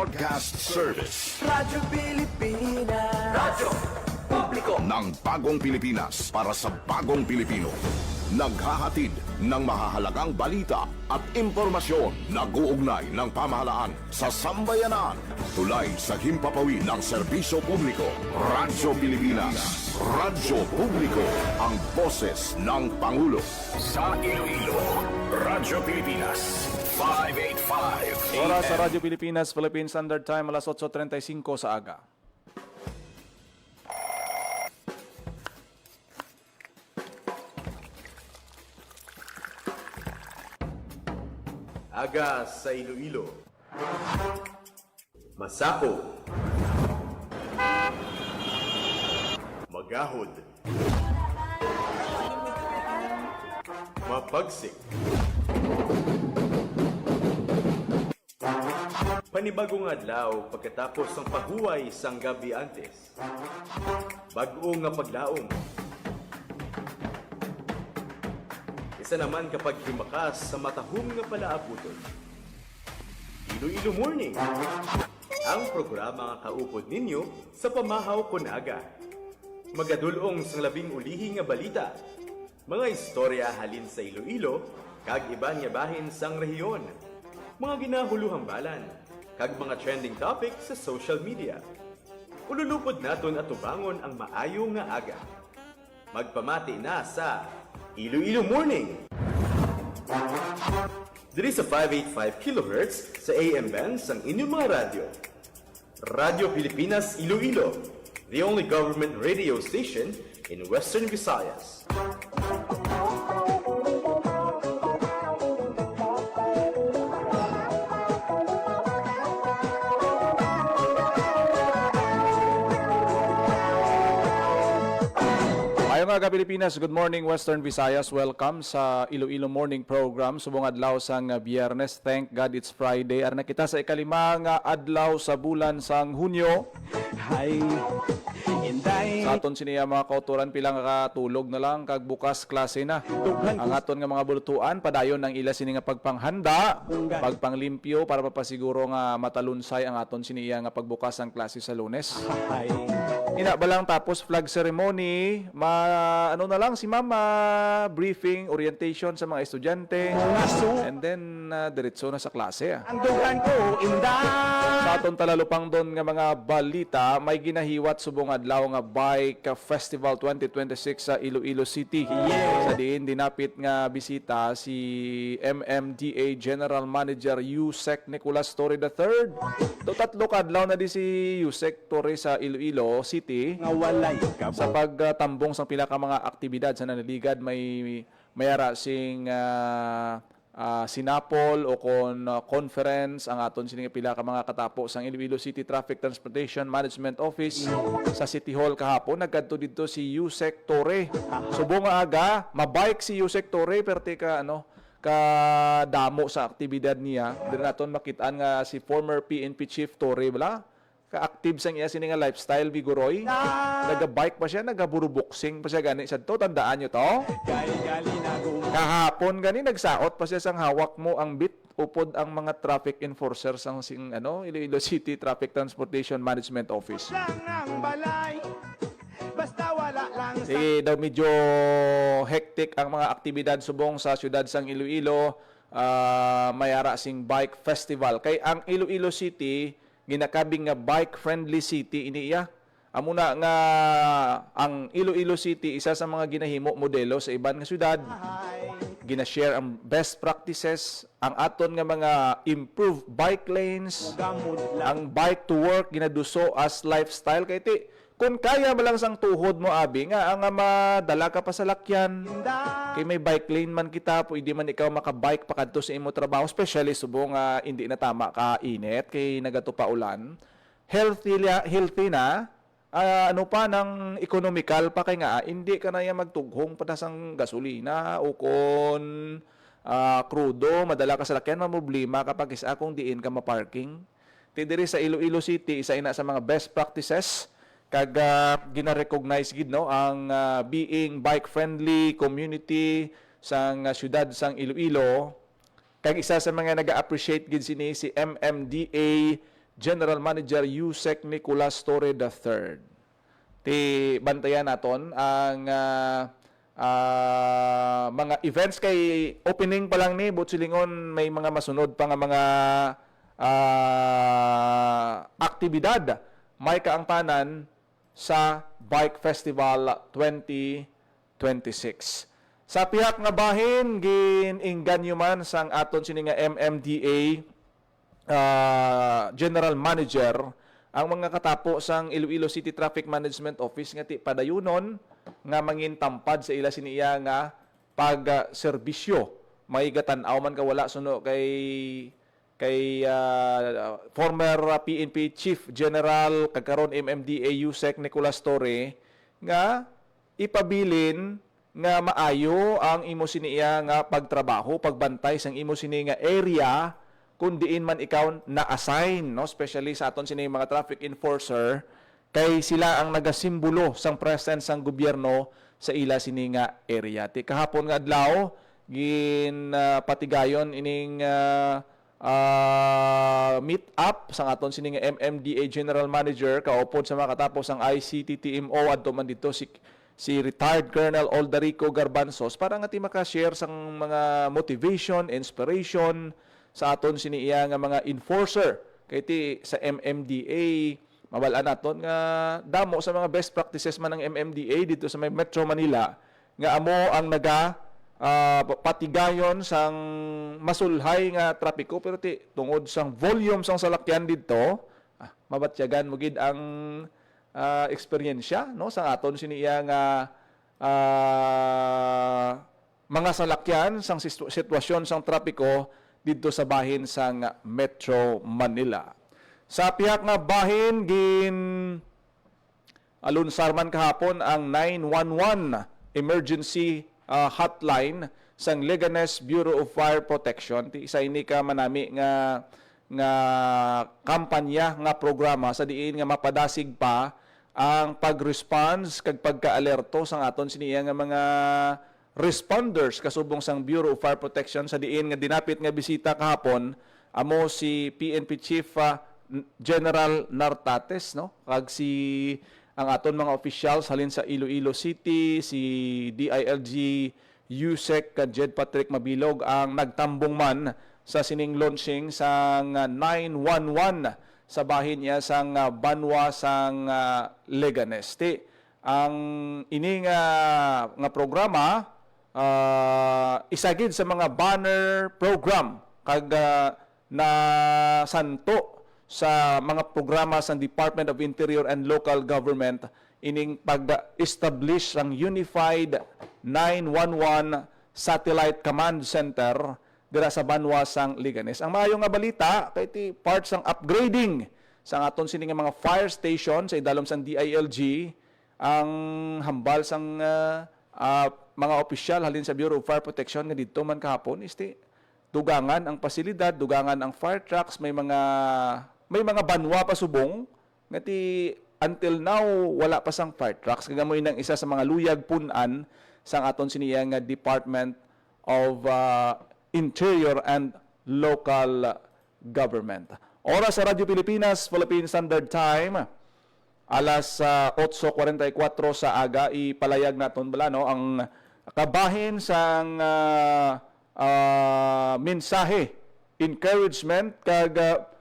Broadcast Service Radyo Pilipinas. Radyo Publiko ng Bagong Pilipinas para sa Bagong Pilipino. Naghahatid ng mahahalagang balita at impormasyon na uugnay ng pamahalaan sa sambayanan. Tulay sa himpapawid ng serbisyo publiko. Radyo Pilipinas. Radyo Publiko. Ang boses ng Pangulo. Sa Iloilo, Radyo Pilipinas. 585 Oras sa Radyo Pilipinas, Philippine Standard Time, alas 8:35 sa aga. Aga sa Iloilo. Masako. Magahod. Mapagsik. Panibagong adlaw pagkatapos ng paghuway sang gabi antes. Bag-o nga paglaom. Isa naman kapag himakas sa matahong nga palaabuton. Iloilo Morning, ang programa nga kaupod ninyo sa pamahaw kon aga. Magadulong sang labing ulihi nga balita, mga istorya halin sa Iloilo, kag iban nga bahin sang rehiyon, mga ginahuluhang balan, kag mga trending topic sa social media. Ululupod naton at tubangon ang maayo nga aga. Magpamati na sa Iloilo Morning! Diri sa 585 kHz sa AM bands ang inyong mga radyo. Radyo Pilipinas Iloilo, the only government radio station in Western Visayas. Ayong aga Pilipinas, good morning Western Visayas. Welcome sa Iloilo Morning Program. Subong adlaw sang Biyernes. Thank God it's Friday. Arna kita sa ikalimang adlaw sa bulan sang Hunyo. Hi. Inday. Sa aton siniya mga kauturan pilang katulog na lang kag bukas klase na. Ang aton nga mga bulutuan padayon ng ila sini nga pagpanghanda, pagpanglimpyo para mapasiguro nga matalunsay ang aton siniya nga pagbukas ang klase sa Lunes. Hi. Ina ba lang tapos flag ceremony, ano na lang si Mama, briefing, orientation sa mga estudyante. And then diretso na sa klase. Ang dugan ko, inday. Sa aton talalupang doon nga mga balita, may ginahiwat subong adlaw nga Bike Festival 2026 sa Iloilo City. Sa diin dinapit nga bisita si MMDA General Manager Yusek Nicolas Torre III. Tatlo kadlaw na di si Yusek Torre sa Iloilo City Nga walay ka sa pagtambong sa pila ka mga aktibidad sa nanaligad. May ara sing sinapol o kon conference ang aton sining pila ka mga katapo sang Iloilo City Traffic Transportation Management Office sa City Hall kahapon. Nagkadto dito si Yusek Torre. Subong nga aga mabike si Yusek Torre perti ka damo sa aktibidad niya. Dili naton makitaan nga si former PNP Chief Torre bala ka-active sang iya sini nga lifestyle Vigoroy. Naga-bike pa siya, nagaburuboxing pa siya gani sa to. Tandaan nyo to? gali na Kahapon gani nagsaot pa siya sang hawak mo ang bit upod ang mga traffic enforcers sang Iloilo City Traffic Transportation Management Office. lang ang balay. Basta wala lang sa Sige daw medyo hectic ang mga aktibidad subong sa syudad sang Iloilo. Mayara sing bike festival. Kay ang Iloilo City ginakabing nga bike-friendly city iniya. Amuna nga ang Iloilo City isa sa mga ginahimo modelo sa iban nga syudad. Gina-share ang best practices, ang aton nga mga improved bike lanes, gamod lang. ang bike to work ginaduso as lifestyle kay ti kung kaya ba lang sang tuhod mo abi nga ang madala ka pa sa lakyan. Kay may bike lane man kita, pwede man ikaw makabike pa kadto sa imo trabaho, especially subong hindi na tama ka init kay nagato pa ulan. Healthy na, ano pa ng economical pa kay nga hindi ka na magtughong pa sang gasolina o kon krudo, madala ka sa lakyan, problema kapag isa kung diin ka ma-parking. Tidiri sa Iloilo City, isa ina sa mga best practices kag gina-recognize gid no ang being bike friendly community sang syudad sang Iloilo. Kag isa sa mga naga-appreciate gid sini si MMDA General Manager Yusek Nicolas Torre III. Ti bantayan naton ang mga events kay opening pa lang ni Butsilingon, may mga masunod pa nga mga aktibidad may kaangtanan sa Bike Festival 2026. Sa pihak nga bahin, giningganyo man sang aton sini nga MMDA General Manager ang mga katapo sang Iloilo City Traffic Management Office nga ti padayunon nga mangin tampad sa ila siniya nga pag-serbisyo. May gatan-aw man ka wala suno kay former PNP Chief General kagkaron MMDA Yusek Nicolas Torre nga ipabilin nga maayo ang imo siniya nga pagtrabaho, pagbantay sang imo sini nga area kung diin man ikaw na-assign, no? Especially sa aton sini mga traffic enforcer, kay sila ang nagasimbolo sang presence sang gobyerno sa ila sini nga area. Ti kahapon nga adlaw patigayon ining meet up sang aton sini nga MMDA General Manager kaupod sa mga katapos ang ICTTMO adto man dito si retired Colonel Oldarico Garbanzos para nga ti maka-share sang mga motivation, inspiration sa aton siniya nga mga enforcer. Kay ti sa MMDA mabalaan naton nga damo sa mga best practices man ng MMDA dito sa may Metro Manila nga amo ang patigayon sang masulhay nga trapiko pero ti tungod sang volume sang salakyan dito mabatyagan mo gid ang eksperyensya no sa aton siniya nga mga salakyan sang sitwasyon sang trapiko dito sa bahin sang Metro Manila. Sa pihak nga bahin alunsar man kahapon ang 911 emergency hotline sang Leganes Bureau of Fire Protection. Ti isa ini ka manami nga kampanya nga programa sa diin nga mapadasig pa ang pag-response kag pagka-alerto sang aton siniya nga mga responders kasubong sang Bureau of Fire Protection sa diin nga dinapit nga bisita kahapon amo si PNP Chief General Nartates no kag ang aton mga officials halin sa Iloilo City, si DILG Yusek Jed Patrick Mabilog ang nagtambong man sa sining launching sang 911 sa bahin niya sang Banwa sang Leganes. Ang ini nga programa isagid sa mga banner program kag na santo sa mga programa sa Department of Interior and Local Government ining pag-establish ang Unified 911 Satellite Command Center dira sa Banwa sang Leganes. Ang maayo nga balita kay ti parts sang upgrading sa aton sini nga mga fire station sa idalom sang DILG ang hambal sang mga opisyal halin sa Bureau of Fire Protection nga didto man kahapon isti dugangan ang pasilidad, dugangan ang fire trucks, may mga banwa pa subong nga ti until now wala pa sang fire trucks kagamoy nang isa sa mga luyag punan sang aton siniya nga Department of Interior and Local Government. Oras sa Radyo Pilipinas, Philippine Standard Time, alas 8:44 sa aga, ipalayag naton bala no ang kabahin sang mensahe, encouragement kag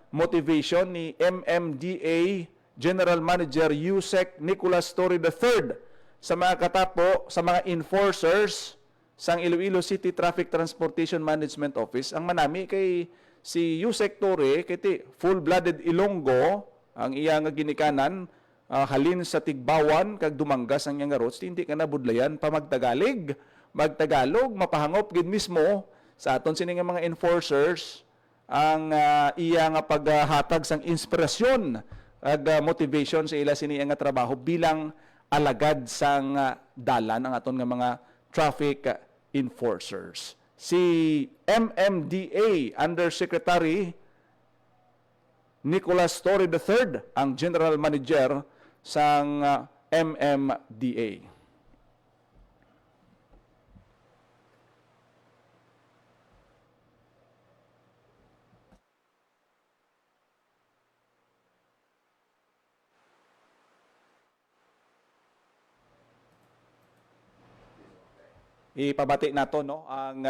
motivation ni MMDA General Manager Yusek Nicolas Torre III sa mga katapo, sa mga enforcers sang Iloilo City Traffic Transportation Management Office. Ang manami kay si Yusek Torre kay full-blooded Ilonggo ang iya nga ginikanan halin sa Tigbawan kag Dumanggas ang iyang roads, hindi ka na budlayan pa magtagalog mapahangop gid mismo sa aton sini nga mga enforcers ang iya nga paghatag sang inspirasyon ag motivation sa ila sini nga trabaho bilang alagad sang dalan ang aton nga mga traffic enforcers. Si MMDA Undersecretary Nicolas Torre III ang General Manager sang MMDA. ipabati nato no ang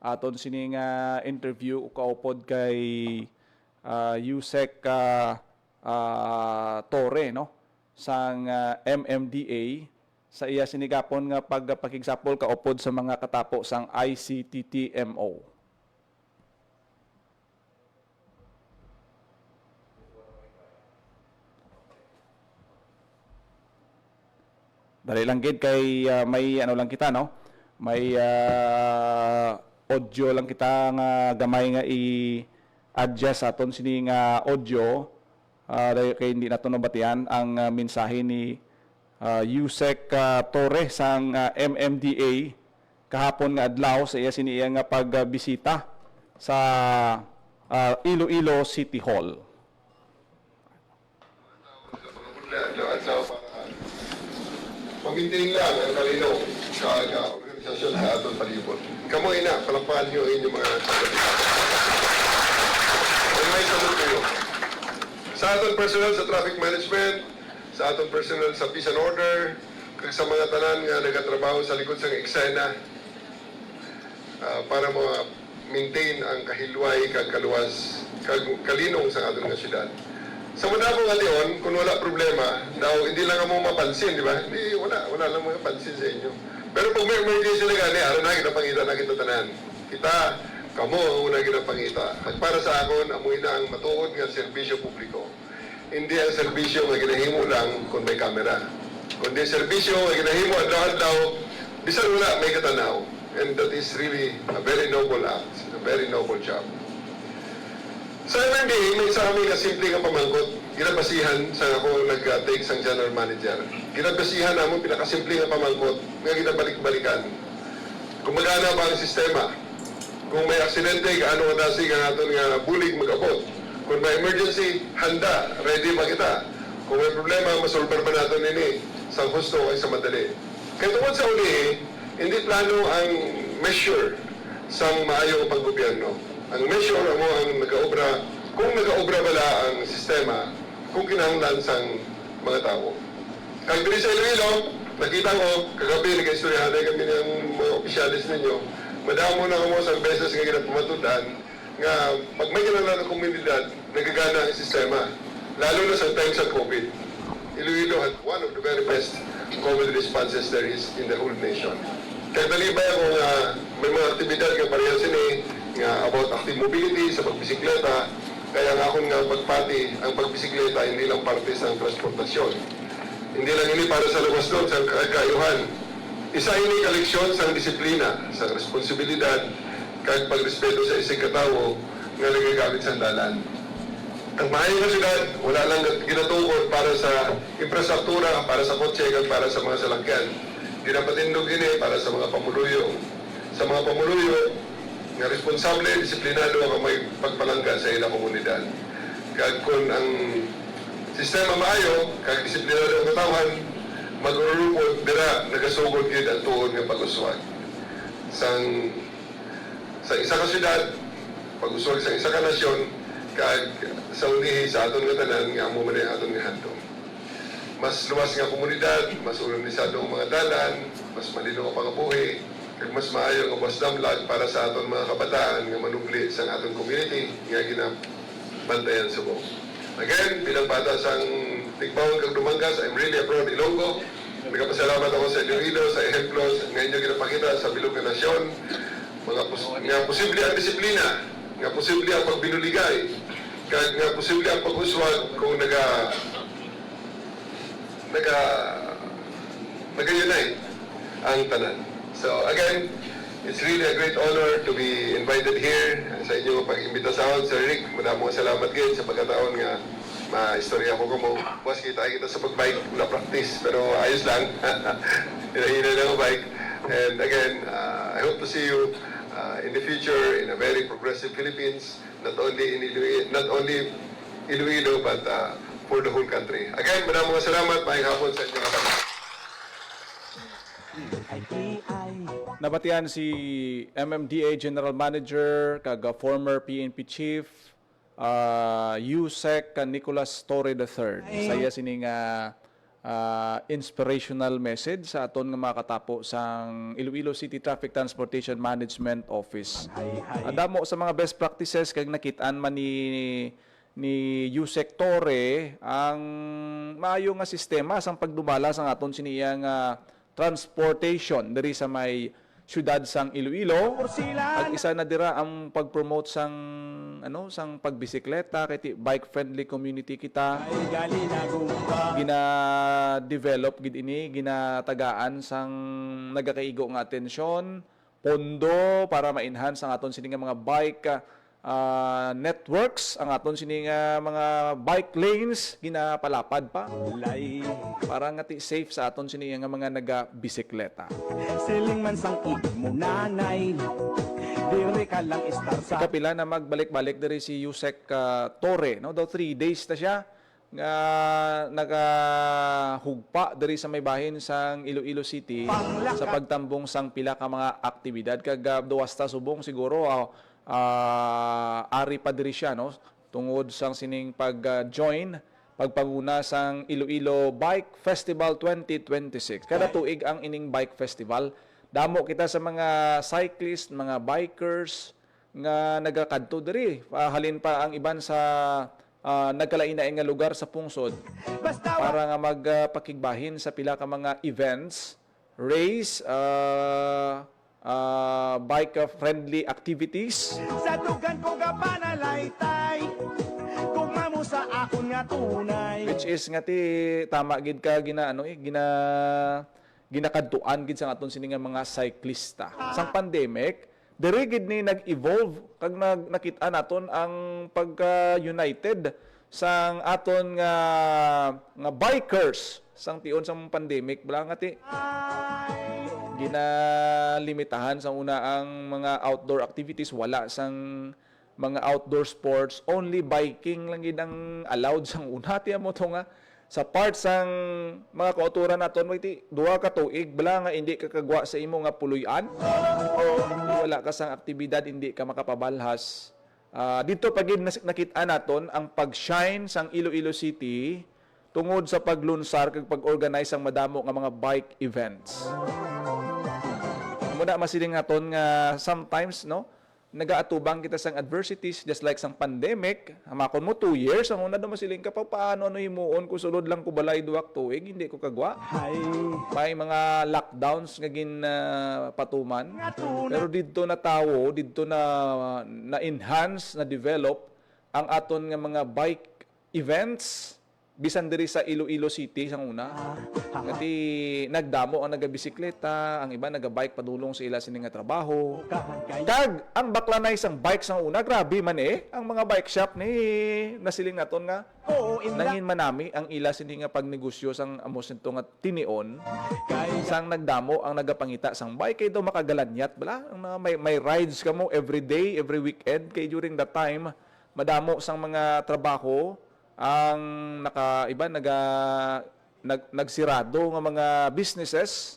aton sining interview o kaupod kay Yusek Torre no sang MMDA sa iya sinigapon nga pagpakigsapol kaupod sa mga katapo sang ICTTMO. Dali lang gid kay may ano lang kita no. May audio lang kita nga gamay nga i-adjust aton sini nga audio dahil kay hindi nato nabatian ang mensahe ni Yusek Torre sang MMDA kahapon nga adlaw sa iya sini nga pagbisita sa Iloilo City Hall. Pag-maintain lang ang kalinaw sa organisasyon sa atong palibot. Kamoy na, palampahan nyo ang inyong mga sagot. May sagot kayo. Sa atong personnel sa traffic management, sa atong personnel sa peace and order, kag sa mga tanan nga nagatrabaho sa likod sa eksena para ma-maintain ang kahilway kag kaluwas kag kalinong sa atong nga syudad. Sa Madabo nga Leon, kung wala problema, daw hindi lang mo mapansin, di ba? Hindi, wala lang mga pansin sa inyo. Pero pag may emergency na gani, araw na ginapangita na kita tanan. Kita, kamo ang una ginapangita. At para sa akon, amoy na ang matuod nga serbisyo publiko. Hindi ang serbisyo nga ginahimo lang kung may kamera. Kundi serbisyo nga ginahimo adlaw-adlaw, bisan wala may katanaw. And that is really a very noble act, a very noble job. Sa MMDA, may isa kami na simple nga pamangkot. Ginabasihan sa ako nag-take sang general manager. Ginabasihan namin pinakasimple nga pamangkot nga ginabalik-balikan. Kung magana ba ang sistema, kung may aksidente, gaano kadasi nga natin nga bulig mag-abot. Kung may emergency, handa, ready ba kita. Kung may problema, masolver ba natin ini sa husto ay sa madali. Kaya tungkol sa uli, hindi plano ang measure sa maayong paggobyerno. Ang measure mo ang nag-aobra, kung nag-aobra bala ang sistema, kung kinahanglan sang mga tao. Kag diri sa Iloilo, nakita ko, kagabi nag-istoryahan kami ng mga opisyalis ninyo, madamo na kamo sa beses nga ginapamatudan, nga pag may kinahanglan ng komunidad, nagagana ang sistema. Lalo na sa time sa COVID. Iloilo had one of the very best COVID responses there is in the whole nation. Kaya talibay ako nga may mga aktibidad nga pareha sini, nga about active mobility sa pagbisikleta, kaya nga akong nga pagpati ang pagbisikleta hindi lang parte sa transportasyon. Hindi lang ini para sa luwas doon, sa kaayuhan. Isa ini kaleksyon sa disiplina, sa responsibilidad, kag pagrespeto sa isang katawo nga nagagamit sa dalan. Ang maayo na siyudad, wala lang ginatungkol para sa infrastruktura, para sa kotse, kag para sa mga salakyan. Dinapatindog ini para sa mga pamuluyo. Sa mga pamuluyo, nga responsable, disiplinado ang may pagpalangga sa ilang komunidad. Kag kung ang sistema maayo, kag disiplinado ang katawan, mag-urupod, dira, nagasugod yun ang tuon ng pag-uswag. Sa isa ka syudad, pag-uswag sa isa ka nasyon, kag sa unihi sa aton nga tanan, nga amo man aton nga handong. Mas luwas nga komunidad, mas organisado ang mga dalan, mas malino ang pangabuhi, kag mas maayo ang mas damlag para sa aton mga kabataan nga manubli sa aton community nga ginabantayan sa buong. Again, bilang bata sang Tigbawon kag Dumangas, I'm really abroad Ilonggo. Nagpasalamat ako sa Iloilo, sa ehemplos nga inyo ginapakita sa bilog na nasyon. Nga posible ang disiplina, nga posible ang pagbinuligay, kag nga posible ang pag-uswag kung nag-unite ang tanan. So again, it's really a great honor to be invited here sa inyong pag-imbita sa akin, Sir Rick. Madamong salamat kayo sa pagkataon nga ma-istorya ko mo. Buwas kita sa pag-bike, wala practice, pero ayos lang. Hinahina lang ang bike. And again, I hope to see you in the future in a very progressive Philippines, not only Iloilo, but for the whole country. Again, madamong salamat. Maayong hapon sa inyong kapatid. Nabatian si MMDA General Manager kag former PNP Chief Yusek Nicolas Torre III. Saya sining inspirational message sa aton nga makatapo sang Iloilo City Traffic Transportation Management Office. Adamo sa mga best practices kag nakitaan man ni Yusek Torre ang maayo nga sistema sang pagdumala sang aton siniya nga transportation diri sa may syudad sang Iloilo. At isa na dira ang pag-promote sang sang pagbisikleta kay bike friendly community kita. Gina-develop gid ini, ginatagaan sang nagakaigo nga atensyon, pondo para ma-enhance ang aton sini nga mga bike networks, ang aton sini nga mga bike lanes ginapalapad pa para nga safe sa aton sini nga mga naga-bisikleta. Siling man sang mo nanay, dire ka lang istar sa Kapila na magbalik-balik diri si Yusek Torre, no? Daw 3 days na siya nga nagahugpa diri sa may bahin sang Iloilo City sa pagtambong sang pila ka mga aktibidad kag duwas ta subong siguro ari pa diri siya, no? Tungod sang sining pag-join pagpanguna sang Iloilo Bike Festival 2026. Kada tuig ang ining bike festival. Damo kita sa mga cyclist, mga bikers nga nagakadto diri. Halin pa ang iban sa nagkalain-lain nga lugar sa pungsod para nga magpakigbahin sa pila ka mga events, race, bike-friendly activities. sa dugan ko ga panalaytay, kung mamo sa akon nga tunay. Which is nga ti tama gid ka ginakadtuan gid sa aton sini nga mga cyclista. Sang pandemic, diri gid ni nag-evolve kag nakita naton ang pagka-united sang aton nga bikers sang tion sang pandemic bala nga ti ginalimitahan sang una ang mga outdoor activities, wala sang mga outdoor sports, only biking lang gid ang allowed sang una ti mo to nga sa part sang mga kauturan naton wati duha ka tuig bala nga hindi ka kagwa sa imo nga puloy-an, wala ka sang aktibidad, hindi ka makapabalhas. Dito pagid nakita naton ang pag-shine sang Iloilo City tungod sa paglunsar kag pag-organize ang madamo nga mga bike events. Muna masiling naton nga sometimes, no, nagaatubang kita sang adversities just like sang pandemic. Hamakon mo 2 years ang una daw masiling ka pa paano himuon ko sulod lang ko balay duwak tuig hindi ko kagwa. May mga lockdowns nga patuman. Pero didto na tawo, didto na enhance, na develop ang aton nga mga bike events bisan diri sa Iloilo City sang una. Ngati nagdamo ang nagabisikleta, ang iba nagabike padulong sa ila sini nga trabaho. Kag ang baklanay sang bike sang una, grabe man ang mga bike shop ni nasiling naton nga nangin manami ang ila sini nga pagnegosyo sang amos nito nga tinion. Sang nagdamo ang nagapangita sang bike kay daw makagalanyat bala. May rides kamo every day, every weekend kay during that time madamo sang mga trabaho ang nagsirado nga mga businesses.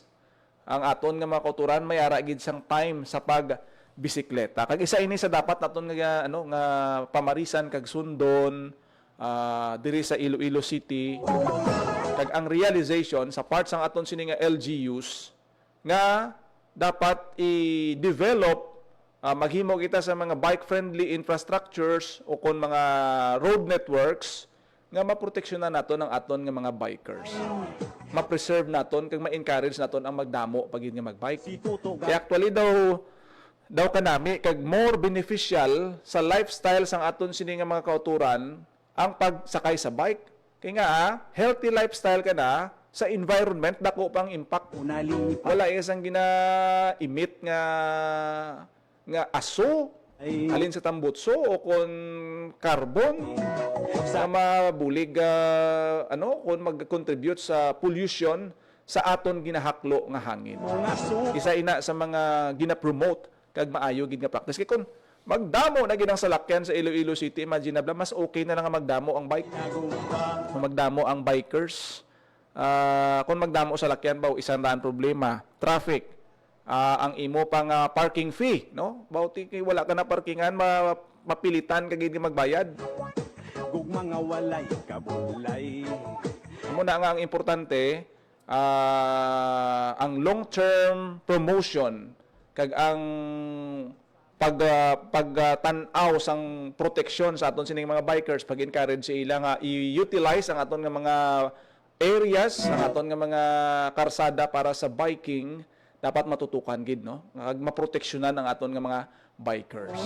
Ang aton nga mga kauturan may ara gid sang time sa pagbisikleta. Kag isa ini sa dapat naton nga nga pamarisan kag sundon diri sa Iloilo City. Kag ang realization sa parts sang aton sini nga LGUs nga dapat i-develop maghimo kita sa mga bike-friendly infrastructures o kon mga road networks nga maproteksyonan naton ang aton nga mga bikers. Ma-preserve naton kag ma-encourage naton ang magdamo pagid nga magbike. Kaya actually daw kanami kag more beneficial sa lifestyle sang aton sini nga mga kauturan ang pagsakay sa bike. Kaya nga healthy lifestyle ka na sa environment dako pang impact. Wala isang gina-emit nga aso halin sa tambutso o kon carbon sa mabulig kon mag-contribute sa pollution sa aton ginahaklo nga hangin. Isa ina sa mga gina-promote kag maayo gid nga practice kay kun magdamo na gid ang salakyan sa Iloilo City, imaginable mas okay na lang nga magdamo ang bike. Kung magdamo ang bikers, kung magdamo sa lakyan ba isang daan problema, traffic. Ang imo pang parking fee, no? Bauti kay wala ka na parkingan, mapilitan ka gid magbayad. Kung mga walay kabulay, Muna nga ang importante, ang long-term promotion kag ang pagtanaw sang proteksyon sa aton sining mga bikers, pag-encourage sila nga i-utilize ang aton nga mga areas, ang aton nga mga karsada para sa biking, dapat matutukan gid, no? Nga maproteksyonan ang aton nga mga bikers.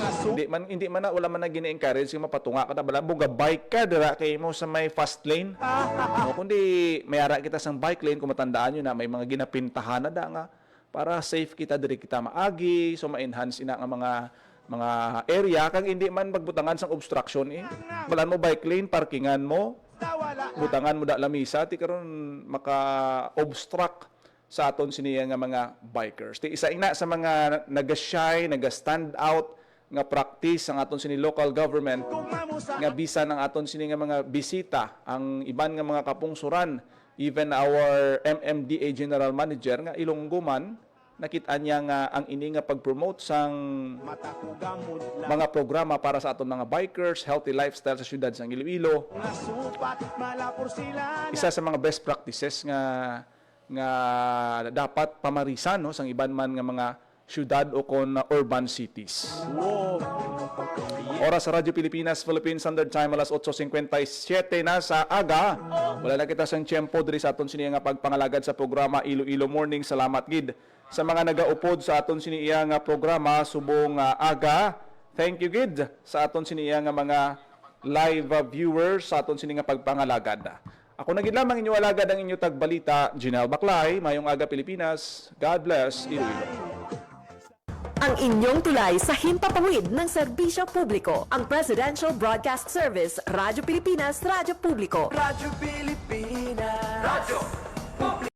Hindi man na, wala man na gini-encourage yung mapatunga ka na bala buga bike ka dira kay mo sa may fast lane. No, kundi mayara kita sang bike lane, kung matandaan nyo na may mga ginapintahan na da nga para safe kita diri kita maagi, so ma-enhance ina nga mga area kag hindi man magbutangan sang obstruction eh. Balan mo bike lane, parkingan mo, butangan mo da lamisa, ti karon maka-obstruct sa aton siniya nga mga bikers. Ti isa ina sa mga naga-shy, naga-stand out nga practice ang aton sini local government nga bisan ang aton sini nga mga bisita, ang iban nga mga kapungsuran, even our MMDA General Manager nga Ilonggo man, nakita niya nga ang ini nga pag-promote sang mga programa para sa aton mga bikers, healthy lifestyle sa syudad sang Iloilo. Isa sa mga best practices nga dapat pamarisan, no, sang iban man nga mga syudad o kon urban cities. Oras sa Radyo Pilipinas, Philippine Standard Time, alas 8:57 na sa aga. Wala na kita sang tiyempo diri sa aton siniya nga pagpangalagad sa programa Iloilo Morning. Salamat gid sa mga nagaupod sa aton siniya nga programa subong aga. Thank you gid sa aton siniya nga mga live viewers sa aton siniya nga pagpangalagad. Ako na gid lamang inyo alagad ang inyo tagbalita, Jinel Baclay, Mayong Aga Pilipinas. God bless Iloilo. Ang inyong tulay sa himpapawid ng serbisyo publiko. Ang Presidential Broadcast Service, Radyo Pilipinas, Radyo Publiko. Radyo Pilipinas. Radyo